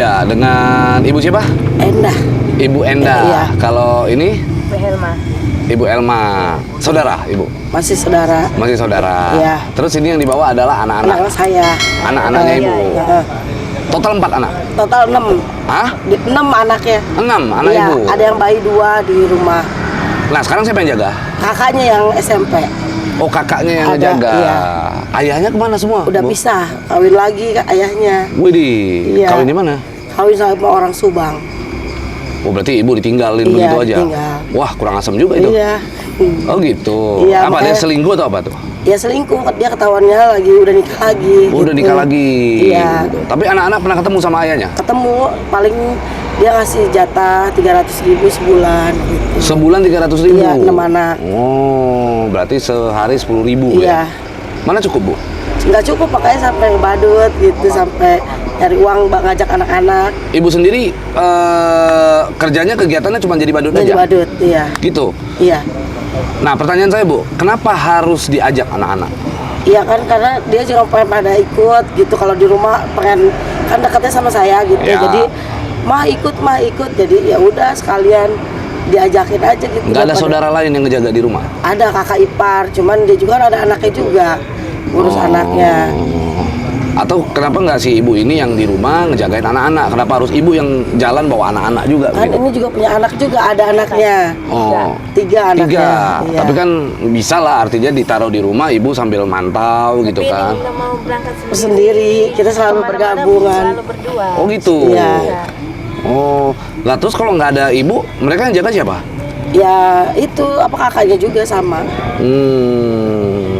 Iya, dengan Ibu siapa? Endah. Ibu Endah. Iya. Kalau ini? Bu Helma. Ibu Elma. Saudara, Ibu? Masih saudara. Masih saudara. Iya. Terus ini yang dibawa adalah anak-anak. Anak saya. Anak-anaknya Ibu. Iya. Total 4 anak? Total 6. Hah? 6 anaknya. 6 anak Iya, Ibu? ada yang bayi 2 di rumah. Nah, sekarang siapa yang jaga? Kakaknya yang SMP. Oh, kakaknya yang Ada, ngejaga. iya. Ayahnya kemana semua? Udah Bu? pisah, kawin lagi ayahnya. Widih, Iya. kawin di mana? Kawin sama orang Subang. Oh, berarti Ibu ditinggalin Iya, begitu aja? ditinggal. Wah, kurang asem juga itu. Iya. Oh gitu. Iya, Apa, dia makanya- selingkuh atau apa tuh? Ya selingkuh, dia ketahuannya lagi udah nikah lagi. Oh, udah gitu. nikah lagi. Iya. Gitu. Tapi anak-anak pernah ketemu sama ayahnya? Ketemu paling dia ngasih jatah 300.000 sebulan gitu. Sebulan 300.000? Iya, 6 anak. Oh, berarti sehari 10.000 Iya. ya? Mana cukup, Bu? Nggak cukup, makanya sampai ngebadut gitu, sampai nyari uang ngajak anak-anak. Ibu sendiri kerjanya, kegiatannya cuma jadi badut Jadi aja? badut, iya. Gitu? Iya. Nah, pertanyaan saya, Bu, kenapa harus diajak anak-anak? Iya kan, karena dia juga pengen pada ikut gitu. Kalau di rumah pengen, kan dekatnya sama saya gitu. Ya. Jadi mah ikut. Jadi ya udah sekalian diajakin aja gitu. Nggak ada daripada- saudara lain yang ngejaga di rumah? Ada kakak ipar, cuman dia juga ada anaknya juga. Ngurus Oh. anaknya. Atau kenapa nggak si ibu ini yang di rumah ngejagain anak-anak? Kenapa harus ibu yang jalan bawa anak-anak juga? Kan begitu? ini juga punya anak juga, ada anaknya. Oh, 3 anaknya. tiga. Iya. Tapi kan bisa lah, artinya ditaruh di rumah, ibu sambil mantau gitu Tapi kan? ini nggak mau berangkat Sendiri, kita selalu Kemana-mana bergabungan. Selalu berdua. Oh gitu. Iya. Oh, lah terus kalau nggak ada ibu, mereka yang jaga siapa? Ya itu apa kakaknya juga sama.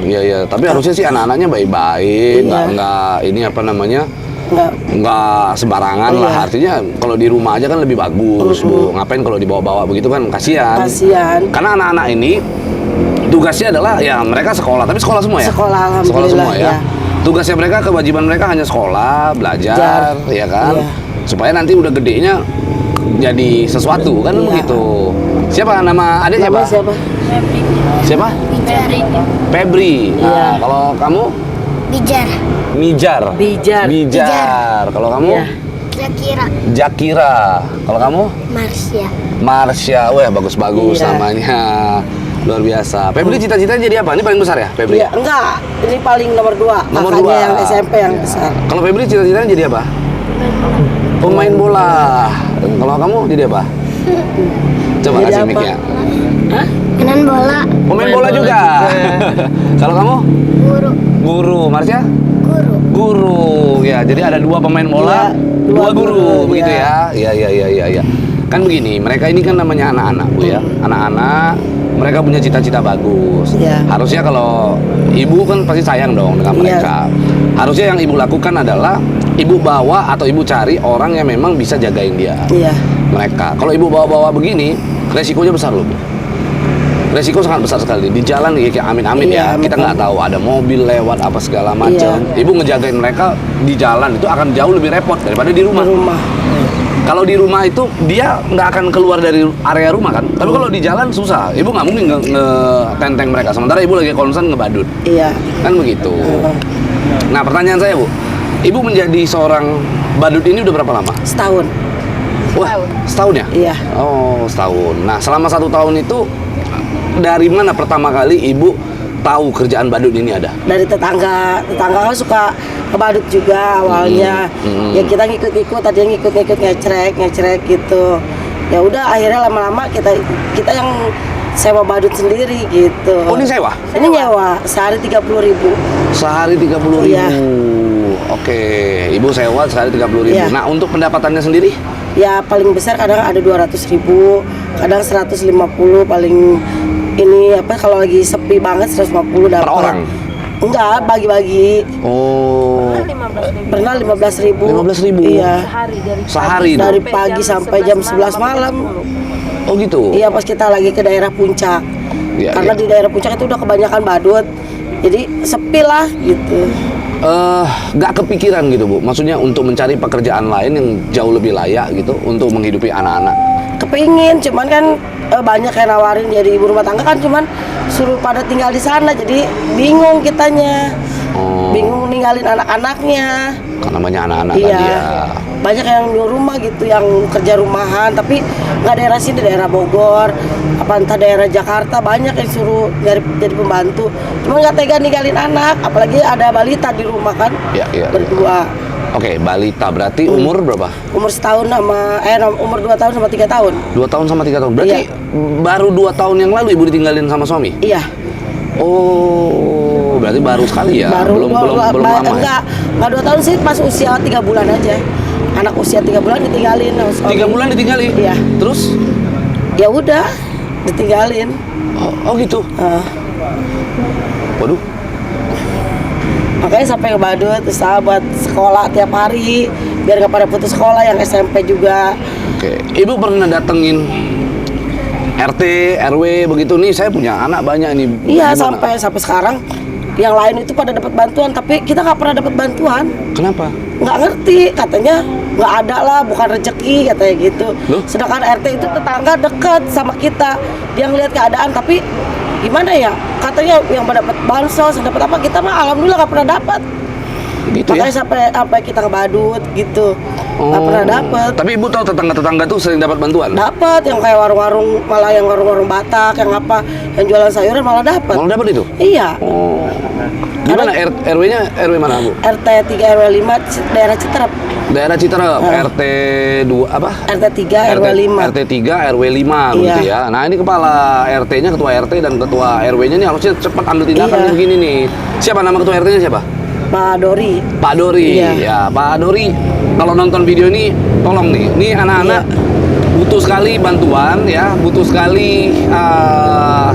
Iya. Tapi harusnya sih anak-anaknya baik-baik, Iya. nggak ini apa namanya? Enggak. Nggak sembarangan lah, Iya. artinya kalau di rumah aja kan lebih bagus, Bu. Ngapain kalau dibawa-bawa begitu kan kasihan. Kasihan. Karena anak-anak ini tugasnya adalah ya mereka sekolah, tapi sekolah semua ya? Sekolah, Sekolah alhamdulillah, semua ya. ya. Tugasnya mereka, kewajiban mereka hanya sekolah, belajar, ya kan? Iya. Supaya nanti udah gedenya jadi sesuatu kan Iya. begitu. Siapa nama adiknya, Namanya Pak? siapa? Siapa? Febri. Nah, Iya. kalau kamu? Bijar, Mijar. Bijar. Bijar. Kalau kamu? Iya. Zakira, Jakira. Kalau kamu? Marsya, Marsha. Wah, bagus-bagus Iya. namanya. Luar biasa. Febri cita-citanya jadi apa? Ini paling besar ya, Febri? Iya, enggak. Ini paling nomor 2. Nomor Kakaknya 2. yang SMP yang besar. Kalau Febri cita-citanya jadi apa? Pemain bola. Kalau kamu jadi apa? Coba Jadi kasih apa? mic-nya. mainan bola, Pemain bola juga. Kalau kamu? guru, Guru. Marsha? guru, Guru. Ya, jadi ada 2 pemain bola, Iya, 2 dua guru, guru, begitu iya. ya. Iya. Kan begini, mereka ini kan namanya anak-anak, Bu ya. Anak-anak, mereka punya cita-cita bagus. Iya. Harusnya kalau ibu kan pasti sayang dong dengan Iya. mereka. Harusnya yang ibu lakukan adalah ibu bawa atau ibu cari orang yang memang bisa jagain dia. Iya. Mereka. Kalau ibu bawa-bawa begini, resikonya besar loh, Bu. Resiko sangat besar sekali di jalan ya, kayak amin-amin Iya, ya. Kita nggak tahu ada mobil lewat apa segala macam. Iya. Ibu ngejagain mereka di jalan itu akan jauh lebih repot daripada di rumah. Di rumah. Kalau di rumah itu dia nggak akan keluar dari area rumah kan. Tapi kalau di jalan susah. Ibu nggak mungkin nge-tenteng mereka. Sementara ibu lagi concern ngebadut. Iya. Kan begitu. Nah, pertanyaan saya, Bu. Ibu menjadi seorang badut ini udah berapa lama? Setahun. Wah, setahun ya? Iya. Oh, setahun. Nah, selama 1 tahun itu dari mana pertama kali ibu tahu kerjaan badut ini ada? Dari tetangga kan suka kebadut juga awalnya. Ya kita ngikut-ngikut, tadi yang ngikut-ngikut ngecrek gitu. Ya udah akhirnya lama-lama kita yang sewa badut sendiri gitu. Oh, ini sewa? Ini nyewa sehari 30.000. Sehari 30.000. Iya. Oke, ibu sewa sehari 30.000. Iya. Nah, untuk pendapatannya sendiri? Ya paling besar kadang ada 200.000, kadang 150 paling ini apa kalau lagi sepi banget 150 dapat. Per orang? Enggak, bagi-bagi. Oh, 15.000. Pernah 15.000. 15.000? Iya. Sehari Dari tuh? pagi sampai jam 11 malam. Oh gitu? Iya, pas kita lagi ke daerah puncak. Iya, Karena iya. di daerah puncak itu udah kebanyakan badut. Jadi sepi lah gitu. Nggak kepikiran gitu, Bu? Maksudnya untuk mencari pekerjaan lain yang jauh lebih layak gitu untuk menghidupi anak-anak? Kepingin, cuman kan banyak yang nawarin jadi ibu rumah tangga kan, cuman suruh pada tinggal di sana, jadi bingung kitanya. Oh, Bingung ninggalin anak-anaknya. kan namanya anak-anak Iya. kan dia. banyak yang di rumah gitu yang kerja rumahan tapi nggak daerah sini, daerah Bogor apa entah daerah Jakarta, banyak yang suruh jadi pembantu, cuma nggak tega ninggalin anak, apalagi ada balita di rumah kan. Iya. Berdua. Oke, balita berarti umur berapa? Umur setahun sama umur 2 tahun sama 3 tahun. 2 tahun sama 3 tahun. Berarti baru 2 tahun yang lalu ibu ditinggalin sama suami? Iya. Oh, berarti baru sekali ya? Belum lama ya? Enggak 2 tahun sih, pas usia 3 bulan aja. Anak usia 3 bulan ditinggalin sama suami. 3 bulan ditinggalin? Iya. Terus? Ya udah, ditinggalin. Oh gitu? Waduh. Makanya sampai ke Badut, terus buat sekolah tiap hari biar nggak pada putus sekolah, yang SMP juga. Oke, ibu pernah datengin RT, RW begitu nih, saya punya anak banyak nih. Iya, Gimana? sampai sekarang yang lain itu pada dapat bantuan, tapi kita nggak pernah dapat bantuan. Kenapa? Nggak ngerti, katanya nggak ada lah, bukan rezeki katanya gitu. Loh? Sedangkan RT itu tetangga dekat sama kita, dia ngelihat keadaan, tapi gimana ya? Katanya yang dapat bansos, dapat apa, kita mah alhamdulillah nggak pernah dapat. Gitu Makanya ya? sampai kita ke Badut gitu, nggak pernah dapat. Tapi ibu tahu tetangga-tetangga tuh sering dapat bantuan? Dapat yang kayak warung-warung, malah yang warung-warung Batak, yang apa, yang jualan sayuran malah dapat. Malah dapat itu? Iya. Oh. Gimana RW-nya? RW mana bu? RT 3 RW 5 daerah Citerep. Daerah Citerep, RT 2 apa? RT 3 RW 5. RT 3 RW 5 begitu ya. Nah, ini kepala RT-nya, ketua RT dan ketua RW-nya nih harusnya cepat ambil tindakan Iya. nih begini nih. Siapa nama ketua RT-nya siapa? Pak Dori. Pak Dori. Iya. Ya, Pak Dori. Kalau nonton video ini tolong nih. Ini anak-anak butuh sekali bantuan ya, butuh sekali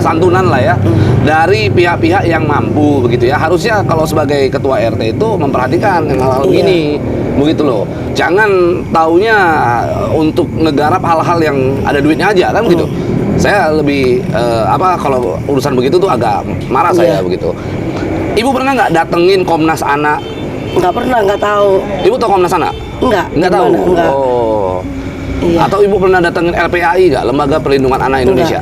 santunan lah ya dari pihak-pihak yang mampu begitu ya. Harusnya kalau sebagai ketua RT itu memperhatikan yang hal-hal begini. Begitu loh. Jangan taunya untuk ngegarap hal-hal yang ada duitnya aja kan gitu. Saya lebih kalau urusan begitu tuh agak marah saya begitu. Ibu pernah nggak datengin Komnas Anak? Nggak pernah, nggak tahu. Ibu tahu Komnas Anak? Nggak Tahu. gimana, nggak. Oh. Iya. Atau ibu pernah datengin LPAI nggak? Lembaga Perlindungan Anak Indonesia.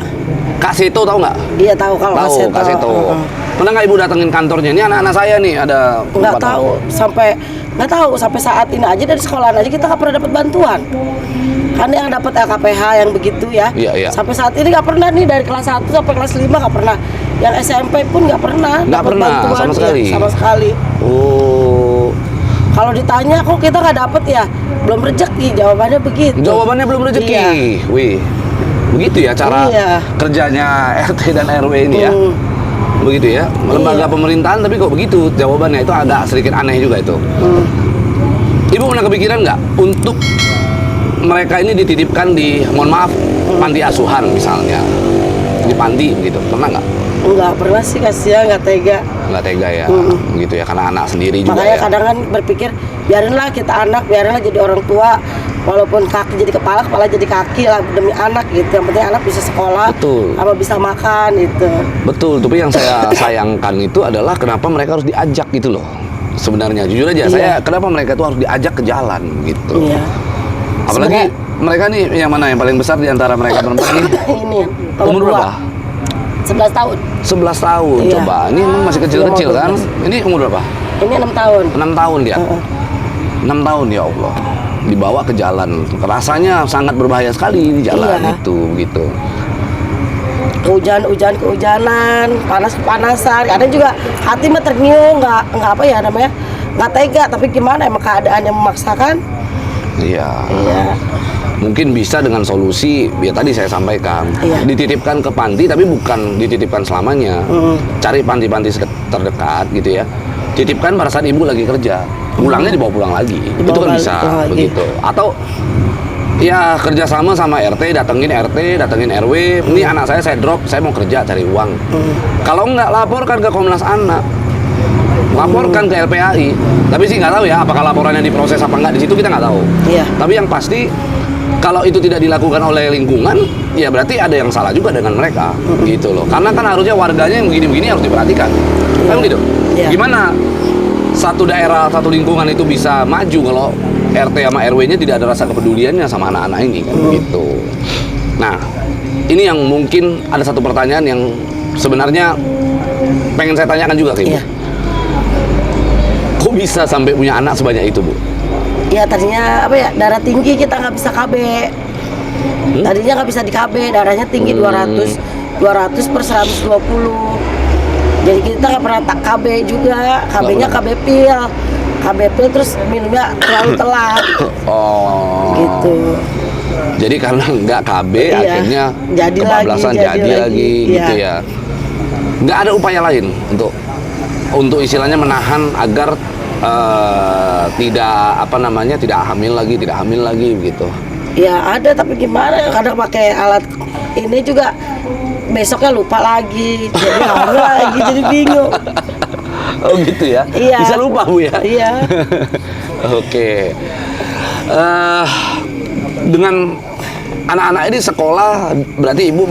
Kak Seto tahu nggak? Iya tahu kalau Tahu Kak Seto. Pernah nggak ibu datengin kantornya? Ini anak-anak saya nih ada. Nggak tahu sampai saat ini aja dari sekolahan aja kita nggak pernah dapat bantuan. Kan yang dapat LKPH yang begitu ya. Iya. Sampai saat ini nggak pernah nih, dari kelas 1 sampai kelas 5 nggak pernah. Yang SMP pun nggak pernah Nggak dapat pernah, bantuan. sama sekali? Iya, sama sekali. Oh. Kalau ditanya kok kita nggak dapet ya, belum rezeki, jawabannya begitu. Jawabannya belum rezeki. Iya. Wih. Begitu ya cara kerjanya RT dan RW ini ya. Begitu ya. Lembaga pemerintahan tapi kok begitu jawabannya, itu agak sedikit aneh juga itu. Ibu pernah kepikiran nggak untuk mereka ini dititipkan di, mohon maaf, panti asuhan misalnya, di panti begitu, pernah nggak? Nggak pernah sih, kasihan, nggak tega. Nggak tega ya, gitu ya, karena anak sendiri juga Makanya ya. kadang kan berpikir, biarinlah kita anak, biarinlah jadi orang tua, walaupun kaki jadi kepala, kepala jadi kaki lah, demi anak gitu. Yang penting anak bisa sekolah, Betul. apa bisa makan itu. Betul, tapi yang saya sayangkan itu adalah kenapa mereka harus diajak gitu loh. Sebenarnya jujur aja, saya kenapa mereka itu harus diajak ke jalan gitu. Iya. Apalagi mereka nih yang mana yang paling besar di antara mereka perempuan nih? Ini Umur berapa? 11 tahun. 11 tahun, Iya. coba. Ini masih kecil-kecil Iya, kan? mau Ini umur berapa? Ini 6 tahun. 6 tahun dia. 6 tahun, ya Allah. Dibawa ke jalan. Rasanya sangat berbahaya sekali di jalan Iya. itu, begitu. Kehujanan, panas-panasan. Kadang juga hati mah ternyuh, nggak apa ya namanya, nggak tega. Tapi gimana, emang keadaan yang memaksakan. Iya. Iya. Mungkin bisa dengan solusi, ya tadi saya sampaikan, Iya. dititipkan ke panti, tapi bukan dititipkan selamanya. Cari panti-panti terdekat gitu ya. Titipkan pada saat ibu lagi kerja, pulangnya dibawa pulang lagi. Itu kan bisa pulang lagi. begitu. Atau ya kerjasama sama RT, datengin RW. Ini anak saya drop, saya mau kerja cari uang. Kalau nggak, laporkan ke Komnas Anak, laporkan ke LPAI. Tapi sih nggak tahu ya, apakah laporannya diproses apa nggak, di situ kita nggak tahu. Iya. Tapi yang pasti kalau itu tidak dilakukan oleh lingkungan, ya berarti ada yang salah juga dengan mereka, gitu loh. Karena kan harusnya warganya yang begini-begini harus diperhatikan, kan gitu. Iya. Gimana satu daerah, satu lingkungan itu bisa maju kalau RT sama RW-nya tidak ada rasa kepeduliannya sama anak-anak ini, kan gitu. Nah, ini yang mungkin ada satu pertanyaan yang sebenarnya pengen saya tanyakan juga ke Ibu. Iya. Kok bisa sampai punya anak sebanyak itu, Bu? Ya tadinya apa ya, darah tinggi kita nggak bisa KB. Tadinya nggak bisa di KB, darahnya tinggi 200 per 120. Jadi kita nggak pernah tak KB juga, KB-nya KB pil. KB pil terus minumnya terlalu telat. Oh. Gitu. Jadi karena nggak KB Iya. akhirnya Jadi kebablasan lagi, jadi jadi lagi lagi. gitu ya. Nggak ada upaya lain untuk istilahnya menahan agar tidak apa namanya tidak hamil lagi begitu. Ya ada, tapi gimana? Kadang pakai alat ini juga besoknya lupa lagi, jadi hamil lagi, jadi bingung. Oh gitu ya? Iya. Bisa lupa Bu ya? Iya. Oke. Dengan anak-anak ini sekolah, berarti Ibu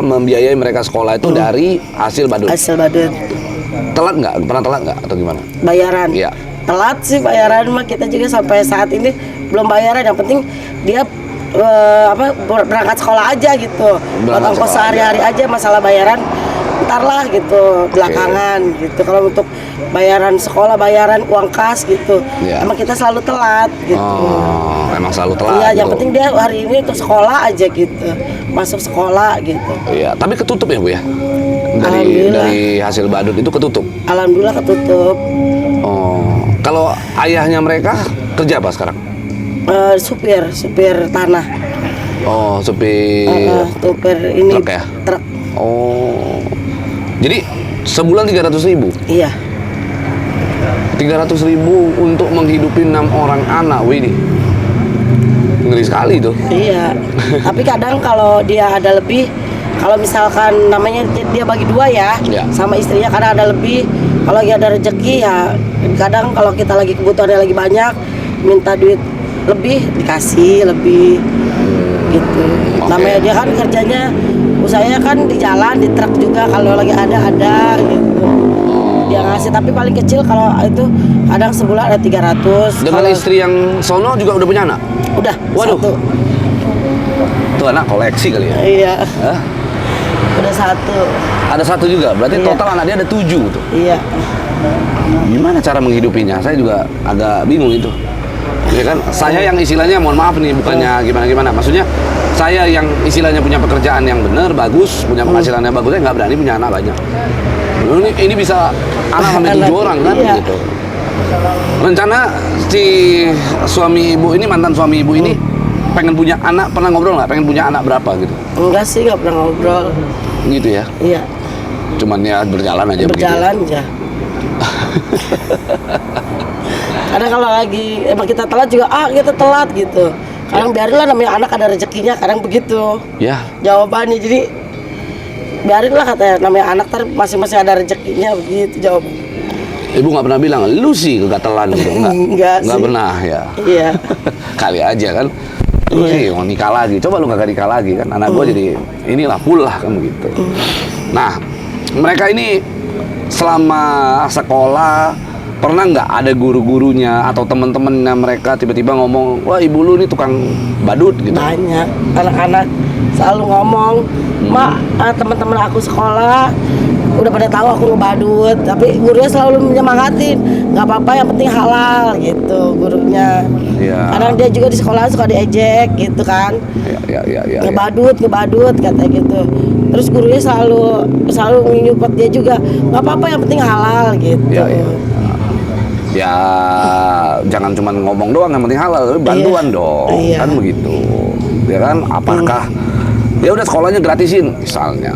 membiayai mereka sekolah itu dari hasil badut. Hasil badut. Telat nggak? Pernah telat nggak atau gimana? Bayaran. Iya. Telat sih bayaran mah, kita juga sampai saat ini belum bayaran. Yang penting dia berangkat sekolah aja gitu. Buat Berangkat ongkos sekolah sehari-hari aja, masalah bayaran ntar lah gitu, belakangan gitu. Kalau untuk bayaran sekolah, bayaran uang kas gitu, Iya. emang kita selalu telat gitu. Oh, emang selalu telat. Iya, yang gitu. penting dia hari ini untuk sekolah aja gitu, masuk sekolah gitu. Iya, tapi ketutup ya Bu ya? Alhamdulillah. Dari hasil badut itu ketutup. Alhamdulillah ketutup. Oh, kalau ayahnya mereka kerja apa sekarang? Supir tanah. Oh, supir Supir ini truk ya? truk. Oh, jadi sebulan 300.000. Iya. 300.000 untuk menghidupi 6 orang anak, wih, ngeri sekali tuh. Iya. Tapi kadang kalau dia ada lebih, kalau misalkan namanya dia bagi dua ya, Iya. sama istrinya kadang ada lebih. Kalau lagi ada rezeki ya, kadang kalau kita lagi kebutuhannya lagi banyak, minta duit lebih dikasih lebih gitu. Oke. Namanya dia kan kerjanya, usahanya kan di jalan, di truk juga. Kalau lagi ada gitu. Dia ngasih, tapi paling kecil kalau itu kadang sebulan ada 300. Dengan Kalau- istri yang sono juga udah punya anak? Udah. Waduh. Satu. Tuh anak koleksi kali ya? Iya. Hah? Udah satu. Ada satu juga, berarti Iya. total anak dia ada 7 tuh. Iya. Gimana cara menghidupinya? Saya juga agak bingung itu. Ya kan, saya yang istilahnya mohon maaf nih, bukannya gimana-gimana. Maksudnya saya yang istilahnya punya pekerjaan yang benar, bagus, punya penghasilan yang bagus, saya nggak berani punya anak banyak. Ini bisa anak sampai 7 orang kan, Iya. gitu. Rencana si suami ibu ini, mantan suami ibu ini pengen punya anak, pernah ngobrol nggak? Pengen punya anak berapa gitu? Enggak sih, nggak pernah ngobrol. Gitu ya. Iya. Cuman ya berjalan aja begitu. Berjalan aja. Kadang kalau lagi emang kita telat juga, kita telat gitu. Kadang biarinlah, namanya anak ada rezekinya, kadang begitu Ya. jawabannya. Jadi biarinlah, katanya namanya anak ntar masing-masing ada rezekinya, begitu jawabannya. Ibu nggak pernah bilang, lu sih kegatelan gitu, Enggak nggak sih. pernah ya. Iya. Kali aja kan, lu sih mau nikah lagi, coba lu kagak nikah lagi kan, anak gua jadi inilah full lah kan begitu. Nah, mereka ini selama sekolah pernah nggak ada guru-gurunya atau teman-temannya mereka tiba-tiba ngomong, wah ibu lu nih tukang badut gitu? Banyak anak-anak selalu ngomong, mak, teman-teman aku sekolah udah pada tahu aku ngebadut, tapi gurunya selalu menyemangatin, nggak apa-apa, yang penting halal gitu gurunya. Iya. Kadang dia juga di sekolah suka diejek gitu kan, Ya. ngebadut katanya gitu. Terus gurunya selalu nyupport dia juga, nggak apa-apa, yang penting halal gitu. Ya. Ya, jangan cuma ngomong doang yang penting halal, tapi bantuan Iya. dong, Iya. kan begitu. Ya kan, apakah ya udah sekolahnya gratisin misalnya.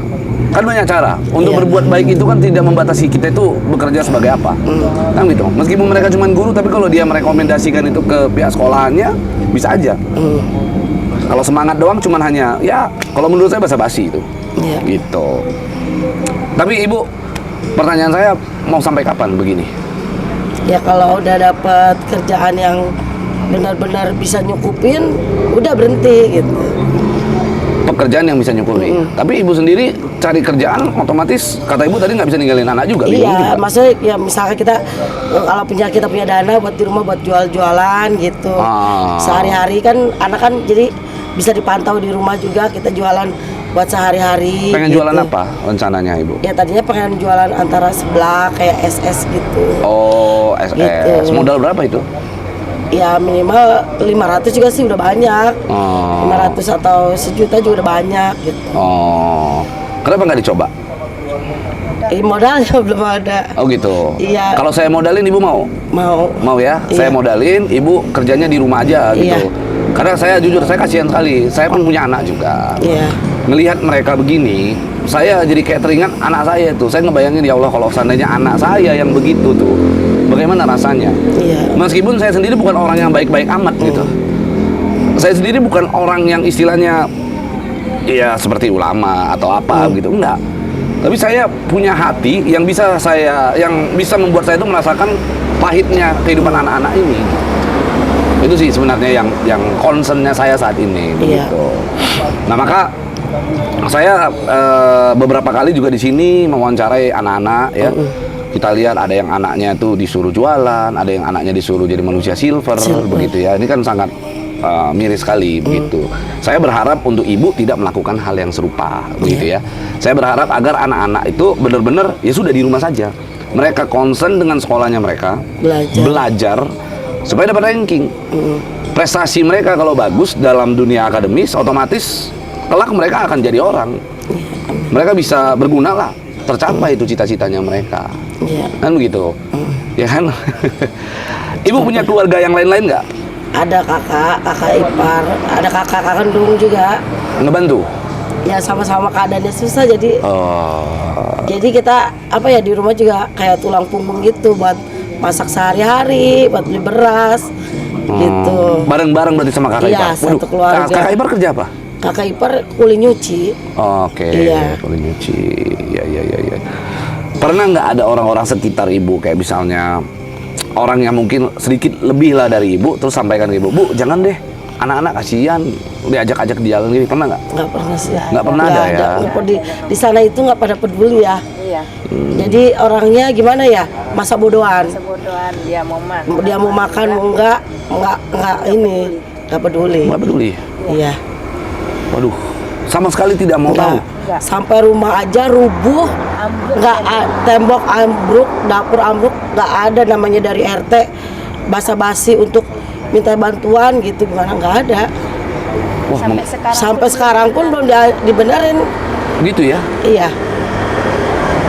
Kan banyak cara untuk Iya. berbuat baik itu, kan tidak membatasi kita itu bekerja sebagai apa. Kan gitu. Meskipun mereka cuma guru, tapi kalau dia merekomendasikan itu ke pihak sekolahannya, bisa aja. Kalau semangat doang cuman hanya ya, kalau menurut saya basa-basi itu. Iya. Gitu. Tapi Ibu, pertanyaan saya mau sampai kapan begini? Ya kalau udah dapat kerjaan yang benar-benar bisa nyukupin, udah berhenti gitu. Pekerjaan yang bisa nyukupi. Tapi Ibu sendiri cari kerjaan otomatis, kata Ibu tadi nggak bisa ninggalin anak juga. bingung Iya, juga. maksudnya ya misalnya kita kalau kita punya dana buat di rumah buat jual-jualan gitu. Ah. Sehari-hari kan anak kan jadi bisa dipantau di rumah juga, kita jualan buat sehari-hari. Pengen gitu. jualan apa rencananya Ibu? Ya tadinya pengen jualan antara sebelah kayak SS gitu. Oh, SS. Gitu. Modal berapa itu? Ya minimal 500 juga sih udah banyak. 500 atau 1 juta juga udah banyak gitu. Oh, kenapa nggak dicoba? Modalnya belum ada. Oh gitu. Iya. Kalau saya modalin, ibu mau? Mau Ya? Iya. Saya modalin, ibu kerjanya di rumah aja gitu. Iya. Karena saya jujur, saya kasihan sekali. Saya kan punya anak juga. Iya. Ngelihat mereka begini, saya jadi kayak teringat anak saya tuh. Saya ngebayangin, ya Allah, kalau seandainya anak saya yang begitu tuh, bagaimana rasanya? Iya. Meskipun saya sendiri bukan orang yang baik-baik amat gitu. Saya sendiri bukan orang yang istilahnya ya seperti ulama atau apa gitu, enggak. Tapi saya punya hati yang bisa membuat saya itu merasakan pahitnya kehidupan anak-anak ini. Itu sih sebenarnya yang concernnya saya saat ini. Iya. Gitu. Nah, maka saya beberapa kali juga di sini mewawancarai anak-anak ya. Kita lihat ada yang anaknya tuh disuruh jualan, ada yang anaknya disuruh jadi manusia silver. Begitu ya. Ini kan sangat miris sekali begitu. Saya berharap untuk ibu tidak melakukan hal yang serupa begitu ya. Saya berharap agar anak-anak itu benar-benar ya sudah di rumah saja. Mereka concern dengan sekolahnya mereka, belajar supaya dapat ranking. Prestasi mereka kalau bagus dalam dunia akademis, otomatis kelak mereka akan jadi orang. Mereka bisa berguna lah, tercapai itu cita-citanya mereka. Kan begitu. Ya kan? Ibu punya keluarga yang lain-lain nggak? Ada kakak ipar, ada kakak kandung juga. Ngebantu? Ya sama-sama keadaannya susah jadi. Jadi kita apa ya di rumah juga kayak tulang punggung gitu buat masak sehari-hari, buat beli beras gitu. Bareng-bareng berarti sama kakak Iya, ipar? satu keluarga. Kakak ipar kerja apa? Kakak ipar kuli nyuci. Oke, Iya. kuli nyuci. Ya. Pernah nggak ada orang-orang sekitar ibu kayak misalnya orang yang mungkin sedikit lebih lah dari ibu, terus sampaikan ke ibu, Bu, jangan deh, anak-anak kasihan, diajak-ajak di jalan gini, pernah nggak? Nggak pernah sih. Nggak pernah ada ya? Di sana itu nggak pada peduli ya. Iya. Jadi orangnya gimana ya? Masa bodohan. Sebodohan dia mau makan. Dia mau makan mau enggak ini nggak peduli. Nggak peduli. Iya. Waduh, sama sekali tidak mau tahu. Nggak. Sampai rumah aja rubuh, Ambruk, nggak tembok ambruk, dapur ambruk, nggak ada namanya dari RT basa-basi untuk minta bantuan gitu gimana nggak ada. Wah, Sampai sekarang pun belum dibenerin. gitu ya? Iya.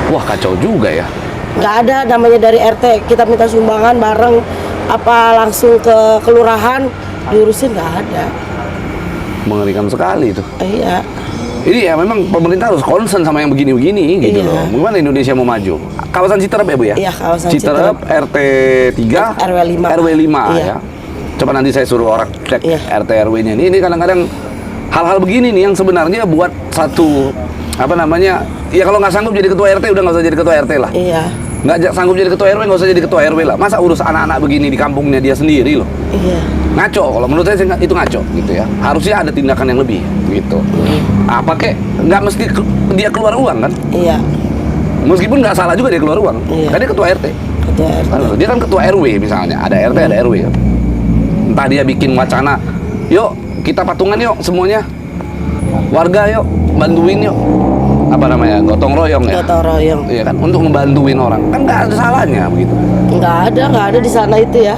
Wah, kacau juga ya. Nggak ada namanya dari RT kita minta sumbangan bareng apa langsung ke kelurahan diurusin nggak ada. Mengerikan sekali itu. Iya. Ini ya memang pemerintah harus concern sama yang begini-begini gitu Iya. loh. Gimana Indonesia mau maju? Kawasan Citerep ya Bu ya? Iya, kawasan Citerep, RT 3, RW 5. RW 5 Iya. ya. Coba nanti saya suruh orang cek Iya. RT RW-nya. Ini kadang-kadang hal-hal begini nih yang sebenarnya buat satu apa namanya? Ya kalau nggak sanggup jadi ketua RT udah nggak usah jadi ketua RT lah. Iya. Nggak sanggup jadi ketua RW nggak usah jadi ketua RW lah. Masa urus anak-anak begini di kampungnya dia sendiri loh. Iya. Ngaco, kalau menurut saya itu ngaco gitu ya. Harusnya ada tindakan yang lebih gitu. Apa kek nggak mesti dia keluar uang kan? Iya. Meskipun nggak salah juga dia keluar uang. Iya. Kan dia ketua RT. Ketua RT. Dia kan ketua RW misalnya, ada RT ada RW. Entah dia bikin wacana, yuk kita patungan yuk semuanya, warga yuk bantuin yuk, apa namanya, gotong royong ya. Gotong royong. Iya kan, untuk ngebantuin orang kan nggak ada salahnya begitu. Nggak ada di sana itu ya.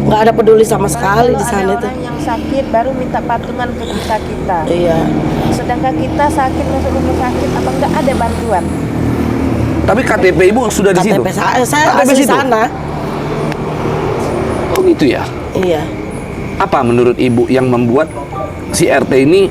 Nggak ada peduli sama sekali di sana Ada itu. orang yang sakit baru minta patungan ke kita. Iya. Sedangkan kita sakit masuk rumah sakit apa enggak ada bantuan. Tapi KTP ibu sudah di situ. KTP saya KTP asli situ? sana. Oh gitu ya. Iya. Apa menurut ibu yang membuat si RT ini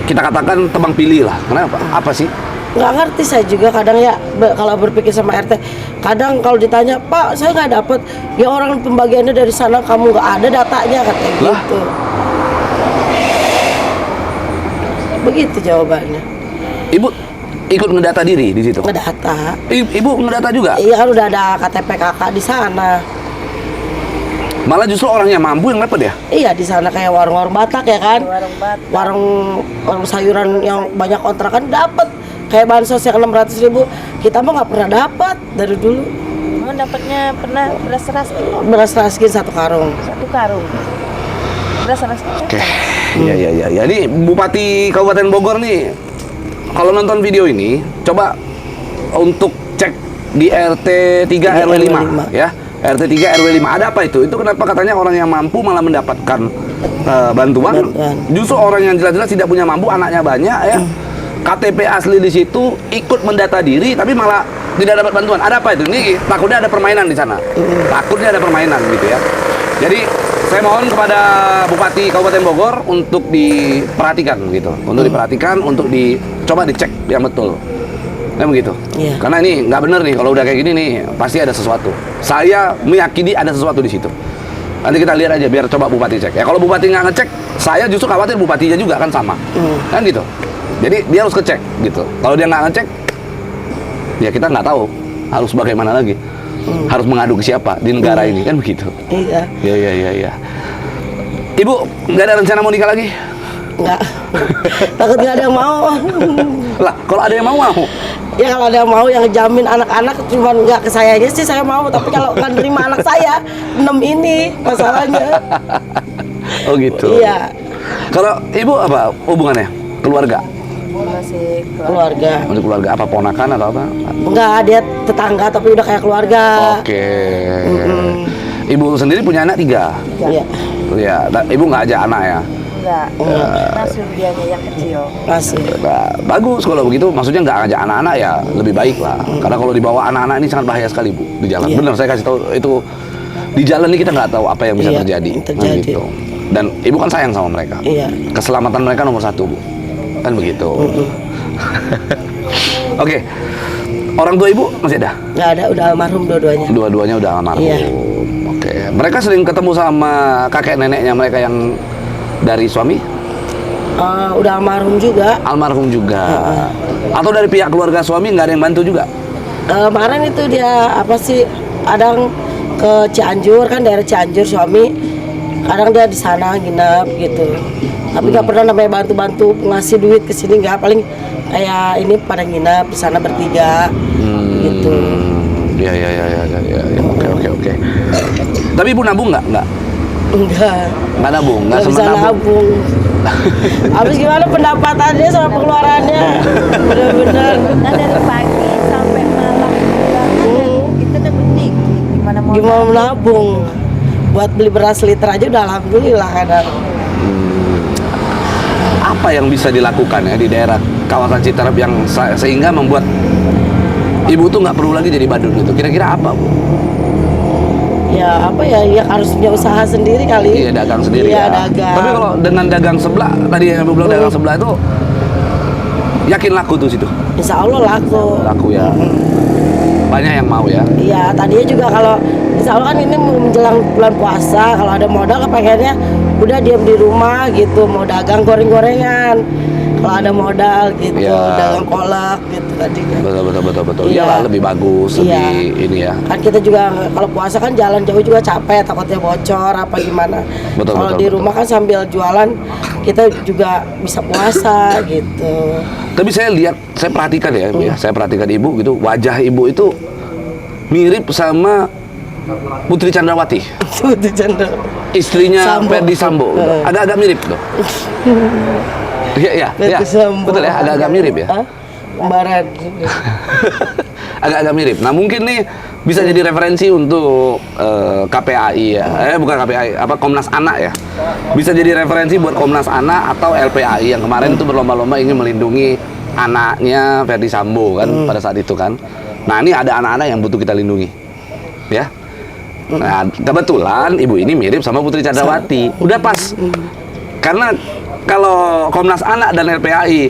kita katakan tebang pilih lah? Kenapa? Apa sih? Nggak ngerti saya juga kadang ya kalau berpikir sama RT. Kadang kalau ditanya, Pak, saya nggak dapet. Ya orang pembagiannya dari sana kamu nggak ada datanya katanya Lah? gitu. Begitu jawabannya. Ibu ikut ngedata diri di situ? Ngedata. Ibu ngedata juga? Iya kan udah ada KTP kakak di sana. Malah justru orang yang mampu yang dapat ya? Iya di sana kayak warung-warung Batak ya kan. Warung Batak. Warung sayuran yang banyak kontrakan dapat. Kayak bansos yang 600.000 kita mah nggak pernah dapat dari dulu. Mau dapatnya pernah beras raskin Beras raskin 1 karung. 1 karung. Beras raskin. Oke. Iya. Ini Bupati Kabupaten Bogor nih, kalau nonton video ini, coba untuk cek di RT 3 RW 5 ya. RT 3 RW 5. Ada apa itu? Itu kenapa katanya orang yang mampu malah mendapatkan bantuan? Justru orang yang jelas-jelas tidak punya mampu, anaknya banyak ya. KTP asli di situ ikut mendata diri tapi malah tidak dapat bantuan. Ada apa itu? Ini takutnya ada permainan di sana. Takutnya ada permainan gitu ya. Jadi saya mohon kepada Bupati Kabupaten Bogor untuk diperhatikan gitu. Untuk diperhatikan, untuk coba dicek yang betul. Kan begitu. Iya. Karena ini nggak bener nih kalau udah kayak gini nih pasti ada sesuatu. Saya meyakini ada sesuatu di situ. Nanti kita lihat aja biar coba Bupati cek. Ya kalau Bupati nggak ngecek, saya justru khawatir Bupatinya juga kan sama. Kan gitu. Jadi dia harus ngecek gitu. Kalau dia nggak ngecek, ya kita nggak tahu harus bagaimana lagi. Harus mengadu ke siapa di negara ini kan begitu. Iya. Iya. Ibu nggak ada rencana mau nikah lagi? Enggak. Takut nggak ada yang mau. Lah kalau ada yang mau. Ya kalau ada yang mau yang jamin anak-anak cuma nggak ke sayanya sih saya mau, tapi kalau nggak nerima anak saya 6 ini masalahnya. Oh gitu. Iya. Kalau ibu apa hubungannya? Keluarga? Masih Keluarga. Untuk keluarga apa ponakan atau apa? Enggak, dia tetangga tapi udah kayak keluarga. Oke. Ibu sendiri punya anak 3? Iya. Iya. Ibu nggak ajak anak ya? enggak. Masuk dianya yang kecil. Masih. Nah, bagus kalau begitu. Maksudnya nggak ngajak anak-anak ya lebih baik lah. Karena kalau dibawa anak-anak ini sangat bahaya sekali Bu di jalan. Iya. Bener saya kasih tahu itu di jalan ini kita nggak tahu apa yang bisa Iya, terjadi. terjadi. Nah, gitu. Dan ibu kan sayang sama mereka. Iya. Keselamatan mereka nomor 1 Bu. Kan begitu. Oke. Orang tua ibu masih ada? Nggak ada, udah almarhum dua-duanya. Dua-duanya udah almarhum. Iya. Oke. Mereka sering ketemu sama kakek neneknya mereka yang dari suami? Udah almarhum juga. Almarhum juga. Atau dari pihak keluarga suami nggak ada yang bantu juga? Kemarin itu dia apa sih? Kadang ke Cianjur kan, daerah Cianjur suami. Kadang dia di sana nginep gitu. Tapi nggak pernah namanya bantu-bantu ngasih duit ke sini, nggak. Paling kayak ini pada nginep di sana bertiga gitu. Ya. Oke. Tapi ibu nabung nggak? Enggak Nabung, nggak bisa sempat nabung. nabung. Habis gimana pendapatannya sama pengeluarannya? Bener-bener. Nah dari pagi sampai malam itu tuh penting. Gimana mau Gimana menabung? Buat beli beras liter aja udah alhamdulillah kadang. Apa yang bisa dilakukan ya di daerah kawasan Citerep yang sehingga membuat ibu tuh nggak perlu lagi jadi badut gitu? Kira-kira apa Bu? Ya apa ya, ya harus punya usaha sendiri kali. Iya, dagang sendiri Iya, ya. dagang. Tapi kalau dengan dagang sebelah, tadi yang ibu bilang dagang sebelah itu yakin laku tuh situ? Insya Allah laku. Laku ya. Banyak yang mau ya. Iya, tadinya juga kalau insya Allah kan ini menjelang bulan puasa, kalau ada modal kepengennya udah diam di rumah gitu, mau dagang goreng-gorengan. Kalau ada modal gitu, Iya. dagang kolak gitu tadinya. Betul. Iya. Iyalah lebih bagus, Iya. lebih ini ya. Kan kita juga kalau puasa kan jalan jauh juga capek, takutnya bocor apa gimana. Kalau di rumah kan sambil jualan kita juga bisa puasa gitu. Tapi saya lihat, saya perhatikan ya, Bu, ya. Saya perhatikan ibu gitu, wajah ibu itu mirip sama Putri Chandrawati, Itu cendol. istrinya Sambo. Ferdi Sambo. Agak-agak mirip tuh. Iya. Ferdi Sambo. Betul ya, agak-agak mirip ya. Hah? Kembaran. Agak-agak mirip. Nah mungkin nih bisa jadi referensi untuk KPAI ya, bukan KPAI, apa Komnas Anak ya. Bisa jadi referensi buat Komnas Anak atau LPAI yang kemarin itu berlomba-lomba ingin melindungi anaknya Ferdi Sambo kan pada saat itu kan. Nah ini ada anak-anak yang butuh kita lindungi, ya. Nah kebetulan ibu ini mirip sama Putri Chandrawati, udah pas. Karena kalau Komnas Anak dan LPAI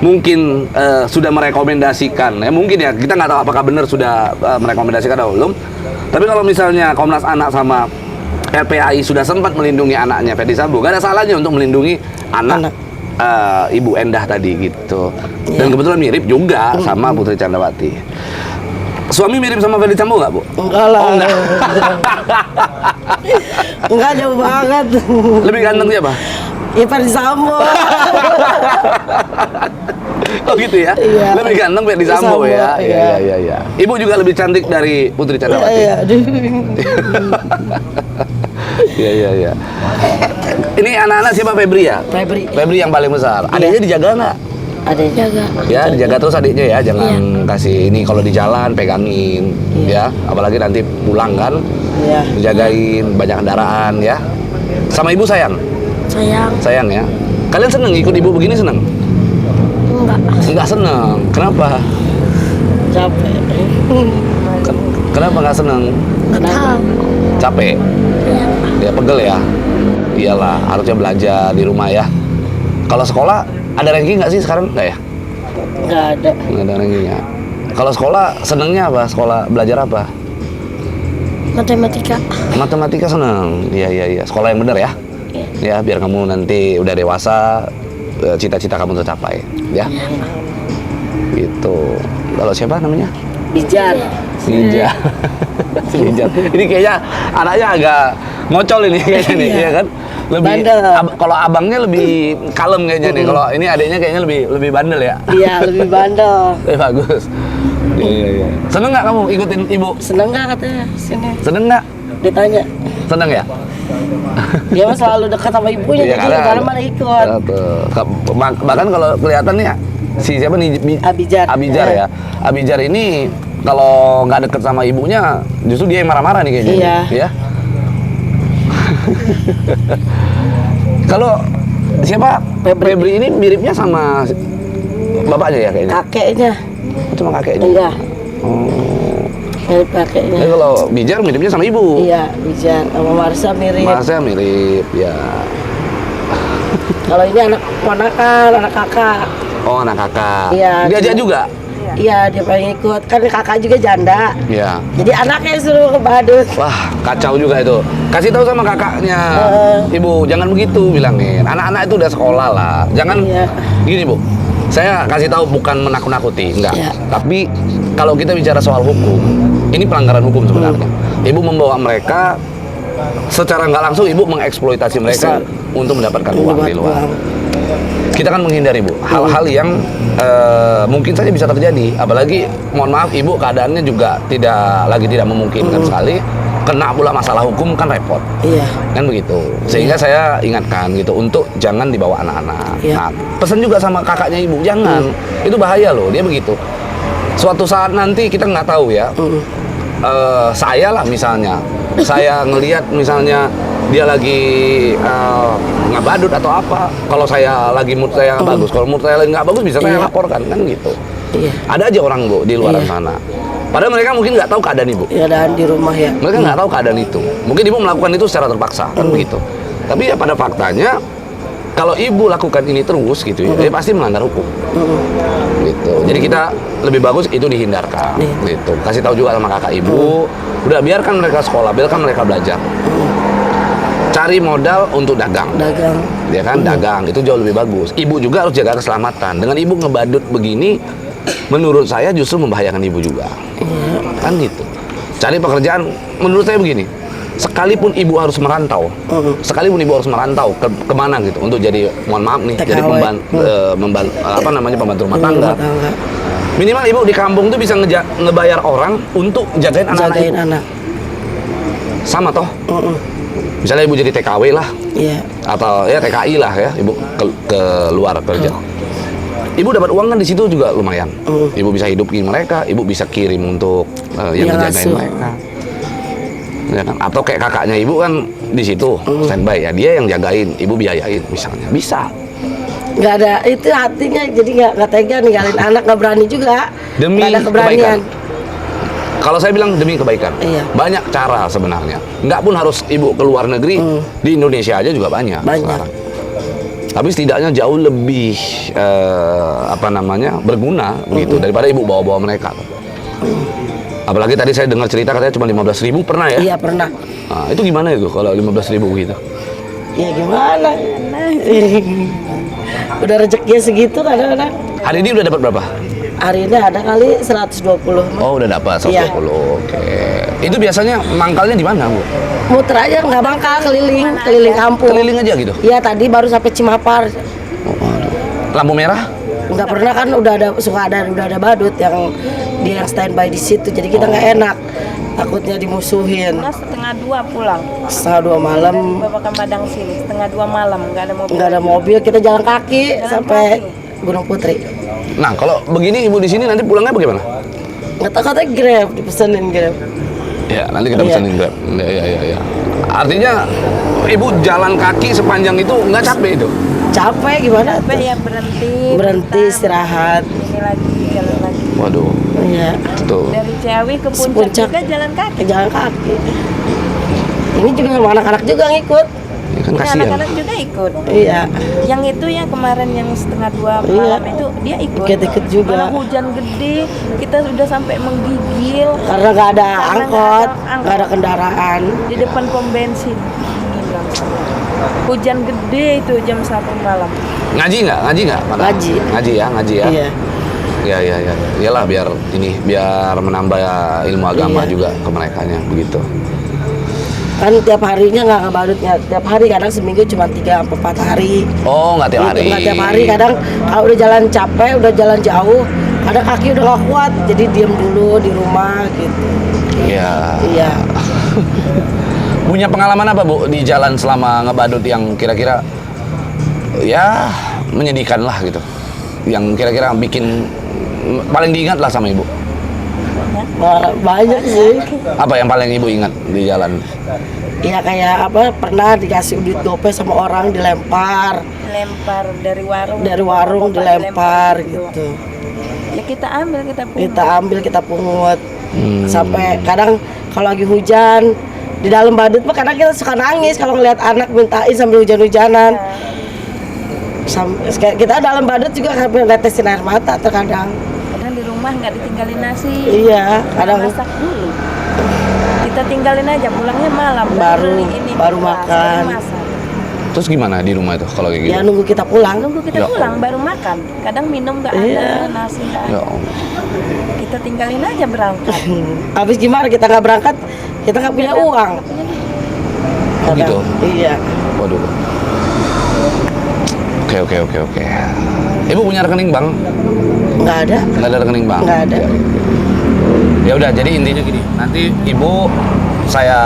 mungkin sudah merekomendasikan, ya mungkin ya, kita nggak tahu apakah benar sudah merekomendasikan atau belum. Tapi kalau misalnya Komnas Anak sama LPAI sudah sempat melindungi anaknya Ferdi Sambo, gak ada salahnya untuk melindungi anak. Ibu Endah tadi gitu. Dan kebetulan mirip juga sama Putri Chandrawati. Suami mirip sama Ferdi Sambo nggak Bu? Enggak lah. Oh, enggak. Enggak, jauh banget. Lebih ganteng siapa? Ya Ferdi Sambo. Oh gitu ya? Iya. Lebih ganteng Ferdi Sambo ya? Iya. Iya. Ibu juga lebih cantik dari Putri Chandrawati? Iya. Iya. Ini anak-anak siapa? Febri ya? Febri. Febri yang paling besar. Adanya dijaga nggak? Ada yang jaga. Ya, dijaga terus adiknya ya, jangan kasih ini kalau di jalan pegangin, ya. Apalagi nanti pulang kan, Iya. dijagain banyak kendaraan ya. Sama ibu sayang, Sayang. ya. Kalian seneng ikut ibu begini seneng? Enggak. Nggak seneng, kenapa? Capek. Kenapa nggak seneng? Nggak tahu. Capek, ya pegel ya. Iyalah, harusnya belajar di rumah ya. Kalau sekolah ada ranking nggak sih sekarang? Nggak ya? Nggak ada. Nggak ada rankingnya. Kalau sekolah senengnya apa? Sekolah belajar apa? Matematika. Matematika seneng. Iya. Sekolah yang benar ya. Ya, biar kamu nanti udah dewasa, cita-cita kamu tercapai, ya. Gitu. Kalau siapa namanya? Bijar. Ninja. Ninja. Ini kayaknya anaknya agak ngocol ini kayaknya nih, ya kan? Lebih Bandel. kalau abangnya lebih kalem kayaknya nih. Kalau ini adiknya kayaknya lebih bandel ya. Iya, lebih bandel. Bagus. Iya. Seneng nggak kamu ikutin ibu? Seneng nggak katanya sini? Seneng nggak? Ditanya. Seneng ya? Dia mah selalu dekat sama ibunya, Iya, jadi karena mana ikut. Bahkan kalau kelihatan nih si siapa nih Abijar. Ya. Abijar ini kalau nggak deket sama ibunya, justru dia yang marah-marah nih kayaknya. Iya. Ya. Kalau siapa? Febri ini miripnya sama bapaknya ya kayaknya. Kakeknya. Cuma kakeknya. Enggak. Oh. Mirip kakeknya. Jadi kalau Bijar miripnya sama ibu. Iya, Bijar sama Marsha mirip. Marsha mirip ya. Kalau ini anak ponakan, anak kakak. Oh, anak kakak. Iya, Diajak dia- juga. Iya, dia pengen ikut. Kan kakak juga janda. Iya. Jadi anaknya suruh ke badut. Wah, kacau juga itu. Kasih tahu sama kakaknya, ibu jangan begitu bilangin. Anak-anak itu udah sekolah lah. Jangan Iya. gini bu. Saya kasih tahu bukan menakut-nakuti, enggak. Iya. Tapi kalau kita bicara soal hukum, ini pelanggaran hukum sebenarnya. Ibu membawa mereka secara nggak langsung, ibu mengeksploitasi mereka untuk mendapatkan uang di luar. Kita kan menghindari bu hal-hal yang mungkin saja bisa terjadi, apalagi mohon maaf ibu keadaannya juga tidak memungkinkan sekali, kena pula masalah hukum kan repot, Iya. kan begitu. Sehingga saya ingatkan gitu untuk jangan dibawa anak-anak. Iya. Nah, pesan juga sama kakaknya ibu, jangan, itu bahaya loh, dia begitu. Suatu saat nanti kita nggak tahu ya, saya lah misalnya, saya ngelihat misalnya dia lagi ngebadut atau apa, kalau saya lagi mood saya nggak bagus, kalau mood saya lagi nggak bagus bisa saya Iya. laporkan kan gitu. Iya. Ada aja orang bu di luar Iya. sana, padahal mereka mungkin nggak tahu keadaan ibu, Ya dan di rumah ya. mereka nggak tahu keadaan itu, mungkin ibu melakukan itu secara terpaksa kan begitu. Tapi ya pada faktanya kalau ibu lakukan ini terus gitu ya, dia pasti melanggar hukum gitu. Jadi kita lebih bagus itu dihindarkan gitu. Kasih tahu juga sama kakak ibu, udah biarkan mereka sekolah, biarkan mereka belajar. Cari modal untuk dagang. Dagang. Ya kan, dagang itu jauh lebih bagus. Ibu juga harus jaga keselamatan. Dengan ibu ngebadut begini, menurut saya justru membahayakan ibu juga. Kan gitu. Cari pekerjaan, menurut saya begini. Sekalipun ibu harus merantau, kemana gitu untuk jadi, mohon maaf nih, jadi TKW. pembantu rumah tangga. Minimal ibu di kampung tuh bisa ngebayar orang untuk jagain anak-anak Jagain ibu. anak. Sama toh. Misalnya ibu jadi TKW lah, Iya. atau ya TKI lah ya, ibu ke luar kerja. Ibu dapat uang kan di situ juga lumayan. Ibu bisa hidupi mereka, ibu bisa kirim untuk yang Yang ngejagain asuh. mereka. Ya kan? Atau kayak kakaknya ibu kan di situ standby ya, dia yang jagain, ibu biayain misalnya, bisa. Nggak ada itu hatinya, jadi nggak tega ninggalin anak, nggak berani juga. Demi Nggak ada keberanian. Kalau saya bilang demi kebaikan, Iya. banyak cara sebenarnya. Nggak pun harus ibu ke luar negeri, di Indonesia aja juga banyak. Banyak. Sekarang. Tapi setidaknya jauh lebih berguna gitu daripada ibu bawa-bawa mereka. Apalagi tadi saya dengar cerita katanya cuma 15.000 pernah ya? Iya pernah. Nah, itu gimana itu kalau 15.000 gitu? Ya gimana? Udah rezekinya segitu kadang-kadang. Hari ini udah dapat berapa? Hari ini ada kali 120. Oh, udah dapat 120. Iya. Oke. Itu biasanya mangkalnya di mana, Bu? Muter aja nggak mangkal, keliling kampung. Keliling aja gitu. Iya tadi baru sampai Cimapar. Lampu merah? Nggak pernah kan udah ada badut yang dia yang standby di situ. Jadi kita nggak enak. Takutnya dimusuhin. Nah, 1:30 pulang. 1:30 malam Bapak ke Padang sini, 1:30 malam, nggak ada mobil. nggak ada mobil, kita jalan kaki Jalan sampai kaki. Gunung Putri. Nah, kalau begini ibu di sini nanti pulangnya bagaimana? Nggak tahu, katanya Grab, dipesenin Grab. Ya, nanti kita Iya. pesenin Grab. Ya. Artinya ibu jalan kaki sepanjang itu nggak capek itu? Capek gimana Apa tuh? ya berhenti Berhenti istirahat. ini lagi jalan lagi Waduh, Iya. tuh. dari Ciawi ke Puncak Puncak. juga jalan kaki. Jalan kaki. Ini juga sama anak-anak juga ngikut. Ya kan Ini kasihan. anak-anak juga ikut. Iya. Yang itu yang kemarin yang setengah 2 Iya. malam itu dia ikut. Ikut juga. Kalau hujan gede kita sudah sampai menggigil Karena nggak ada Karena angkot, nggak ada nggak ada kendaraan. di depan pom bensin. Dingin langsung. Hujan gede itu jam 1 malam. Ngaji nggak? Mana? Ngaji. Ngaji ya. Iya. Ya. Iyalah biar menambah ilmu agama Iya. juga ke merekanya begitu. Kan tiap harinya nggak ngebadutnya. Tiap hari kadang seminggu cuma 3-4 hari. Oh, nggak tiap hari. Nggak tiap hari, kadang kalau udah jalan capek, udah jalan jauh, kadang kaki udah nggak kuat, jadi diem dulu di rumah gitu. Iya. Iya. Punya pengalaman apa Bu di jalan selama ngebadut yang kira-kira ya menyedihkan lah gitu? Yang kira-kira bikin paling diingat lah sama Ibu. Banyak sih. Apa yang paling Ibu ingat di jalan? Iya kayak apa, pernah dikasih duit gopay sama orang dilempar Dilempar dari warung. dari warung, dilempar gitu. gitu. Ya kita ambil kita pungut. Kita ambil, kita pungut. Sampai kadang kalau lagi hujan di dalam badut mah kadang kita suka nangis kalau ngeliat anak mintain sambil hujan-hujanan. Sampai kita dalam badut juga sampai netesin air mata terkadang. Kadang di rumah nggak ditinggalin nasi. Iya, kadang Masak dulu. Kita tinggalin aja, pulangnya malam. Baru- beli baru beras, makan. baru masak. Terus gimana di rumah itu kalau kayak gitu? ya nunggu kita pulang. Nunggu kita Ya pulang baru makan. Kadang minum nggak Iya. ada, nasi nggak ada. Ya Allah. Kita tinggalin aja berangkat. Habis gimana kita nggak berangkat, kita nggak punya uang. Oh gitu? Iya. Waduh. Oke. Ibu punya rekening bank? Nggak ada. Nggak ada rekening bank? Nggak ada. Ya udah, jadi intinya gini. Nanti Ibu saya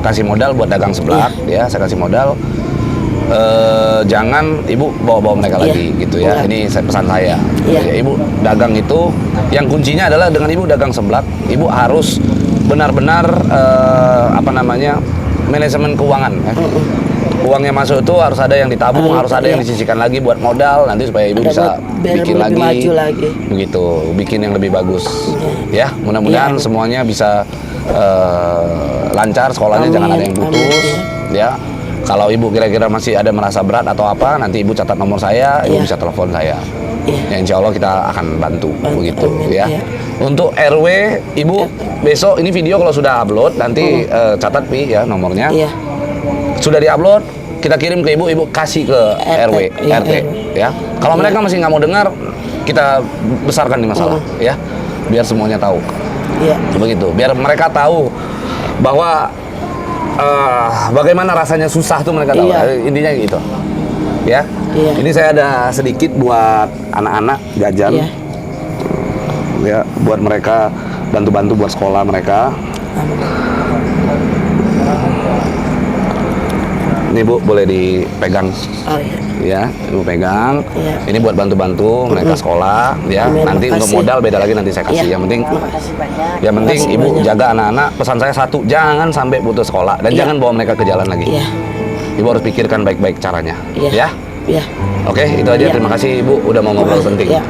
kasih modal buat dagang seblak, ya. Saya kasih modal. Jangan Ibu bawa-bawa mereka Iya. lagi gitu ya. Iya. Ini pesan saya. Iya. Ya, Ibu dagang itu yang kuncinya adalah dengan Ibu dagang seblak, Ibu harus benar-benar manajemen keuangan ya. Uangnya masuk itu harus ada yang ditabung, harus ada yang Iya. disisihkan lagi buat modal nanti supaya Ibu Ada bisa biar bikin lebih lagi. maju lagi. Begitu, bikin yang lebih bagus. Ya, mudah-mudahan Iya. semuanya bisa lancar, sekolahnya Amin, jangan ada yang putus. amin, Ya. Kalau Ibu kira-kira masih ada merasa berat atau apa, nanti Ibu catat nomor saya, Ibu Iya. bisa telepon saya. Iya. Ya, insya Allah kita akan bantu begitu amin, ya. iya. Untuk RW, Ibu besok ini video kalau sudah upload nanti catat Pi ya nomornya. Iya. Sudah diupload, kita kirim ke Ibu, Ibu kasih ke RW, iya, RT RW. ya. Kalau mereka masih nggak mau dengar, kita besarkan di masalah ya, biar semuanya tahu. Iya. Begitu, biar mereka tahu bahwa bagaimana rasanya susah tuh mereka tahu. Iya. Intinya gitu. Ya. Iya. Ini saya ada sedikit buat anak-anak jajan. Iya. Ya, buat mereka bantu-bantu buat sekolah mereka. Ini Bu, boleh dipegang. Oh iya. Ya, Ibu pegang. Iya. Ini buat bantu-bantu mereka sekolah ya. Amin, Nanti untuk makasih. modal beda lagi nanti saya kasih. Iya. Yang penting Makasih banyak. yang penting Makasih Ibu banyak. jaga anak-anak. Pesan saya satu, jangan sampai putus sekolah dan Iya. jangan bawa mereka ke jalan lagi. Iya. Ibu harus pikirkan baik-baik caranya. Iya. Ya. Iya. Oke, itu aja. Iya. Terima kasih Ibu udah mau ngobrol penting. Iya.